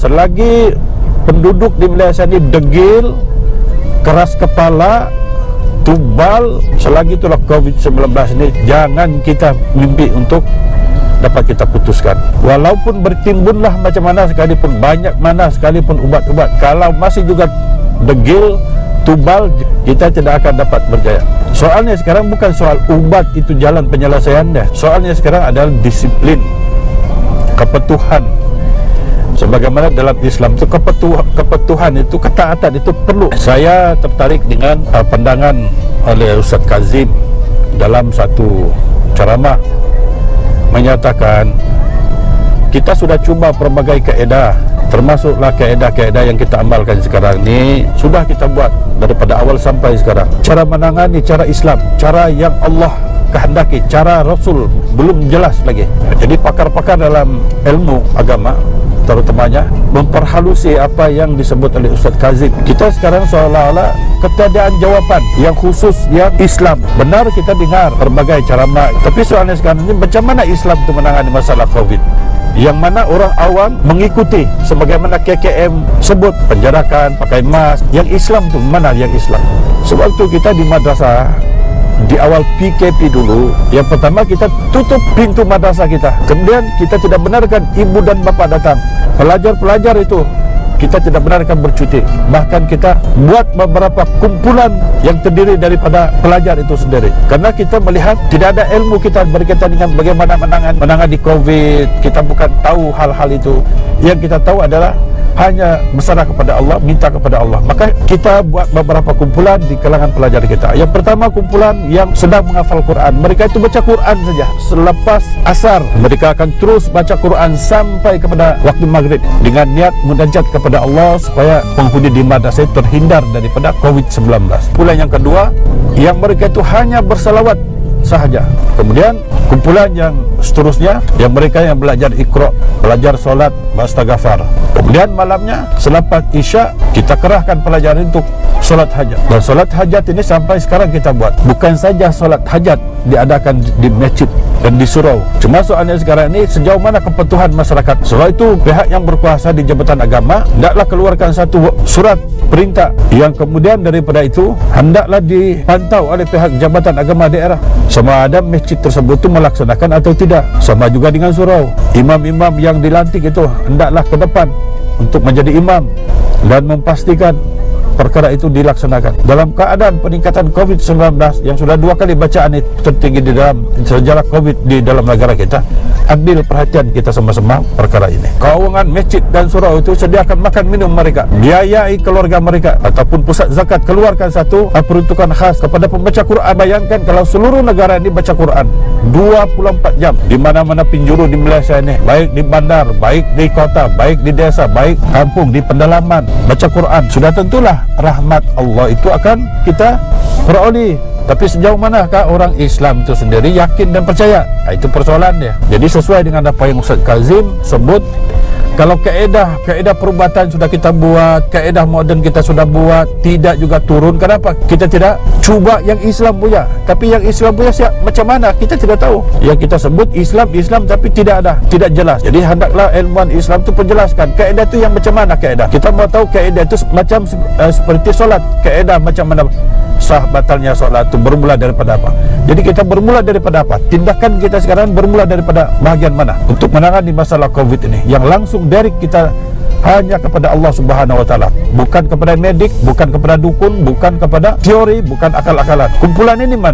selagi penduduk di Malaysia ini degil, keras kepala, tubal, selagi itulah COVID-19 ini jangan kita mimpi untuk dapat kita putuskan. Walaupun bertimbunlah macam mana sekalipun, banyak mana sekalipun ubat-ubat, kalau masih juga degil, tubal, kita tidak akan dapat berjaya. Soalnya sekarang bukan soal ubat itu jalan penyelesaiannya. Soalnya sekarang adalah disiplin, kepatuhan. Sebagaimana dalam Islam itu kepatuhan itu, ketaatan itu perlu. Saya tertarik dengan pandangan oleh Ustaz Kazim dalam satu ceramah, menyatakan kita sudah cuba pelbagai kaedah, termasuklah kaedah-kaedah yang kita amalkan sekarang ni, sudah kita buat daripada awal sampai sekarang. Cara menangani, cara Islam, cara yang Allah kehendaki, cara Rasul belum jelas lagi. Jadi pakar-pakar dalam ilmu agama terutamanya memperhalusi apa yang disebut oleh Ustaz Kazim. Kita sekarang seolah-olah ketiadaan jawapan yang khusus yang Islam. Benar kita dengar berbagai ceramah, tapi soalnya sekarang ini macam mana Islam itu menangani masalah COVID, yang mana orang awam mengikuti sebagaimana KKM sebut, penjarakan, pakai mask. Yang Islam itu mana yang Islam? Sebab itu kita di madrasah di awal PKP dulu, yang pertama kita tutup pintu madrasah kita, kemudian kita tidak benarkan ibu dan bapa datang, pelajar-pelajar itu kita tidak benarkan bercuti, bahkan kita buat beberapa kumpulan yang terdiri daripada pelajar itu sendiri, karena kita melihat tidak ada ilmu kita berkaitan dengan bagaimana menangani COVID. Kita bukan tahu hal-hal itu. Yang kita tahu adalah hanya berserah kepada Allah, minta kepada Allah. Maka kita buat beberapa kumpulan di kalangan pelajar kita. Yang pertama, kumpulan yang sedang menghafal Quran. Mereka itu baca Quran saja. Selepas asar mereka akan terus baca Quran sampai kepada waktu maghrib dengan niat munajat kepada Allah supaya penghuni di madrasah terhindar daripada COVID-19. Kumpulan yang kedua, yang mereka itu hanya bersalawat sahaja. Kemudian kumpulan yang seterusnya, yang mereka yang belajar Iqra, belajar solat, berastaghfar. Kemudian malamnya selepas Isya kita kerahkan pelajar untuk solat hajat. Dan solat hajat ini sampai sekarang kita buat. Bukan saja solat hajat diadakan di masjid dan di surau. Cuma soalnya sekarang ini sejauh mana kepatuhan masyarakat. Sebab itu pihak yang berkuasa di Jabatan Agama hendaklah keluarkan satu surat perintah, yang kemudian daripada itu hendaklah dipantau oleh pihak Jabatan Agama daerah sama ada masjid tersebut itu melaksanakan atau tidak. Sama juga dengan surau, imam-imam yang dilantik itu hendaklah ke depan untuk menjadi imam dan memastikan perkara itu dilaksanakan. Dalam keadaan peningkatan COVID-19 yang sudah 2 kali bacaan itu tertinggi di dalam sejarah COVID di dalam negara kita, ambil perhatian kita sama-sama perkara ini. Keuangan masjid dan surau itu sediakan makan minum mereka, biayai keluarga mereka, ataupun pusat zakat keluarkan satu peruntukan khas kepada pembaca Quran. Bayangkan kalau seluruh negara ini baca Quran 24 jam di mana-mana penjuru di Malaysia ini, baik di bandar, baik di kota, baik di desa, baik kampung, di pedalaman, baca Quran, sudah tentulah rahmat Allah itu akan kita peroleh. Tapi sejauh manakah orang Islam itu sendiri yakin dan percaya? Itu persoalan dia. Jadi sesuai dengan apa yang Ustaz Kazim sebut, kalau kaedah perubatan sudah kita buat, kaedah moden kita sudah buat, tidak juga turun. Kenapa kita tidak cuba yang Islam punya? Tapi yang Islam punya macam mana kita tidak tahu. Yang kita sebut Islam tapi tidak jelas. Jadi hendaklah ilmuwan Islam itu penjelaskan kaedah itu yang macam mana kaedah. Kita mau tahu kaedah itu macam seperti solat, kaedah macam mana sah batalnya solat itu bermula daripada apa. Jadi kita bermula daripada apa? Tindakan kita sekarang bermula daripada bahagian mana untuk menangani masalah COVID ini, yang langsung dari kita hanya kepada Allah Subhanahu wa taala, bukan kepada medik, bukan kepada dukun, bukan kepada teori, bukan akal-akalan. Kumpulan ini mana?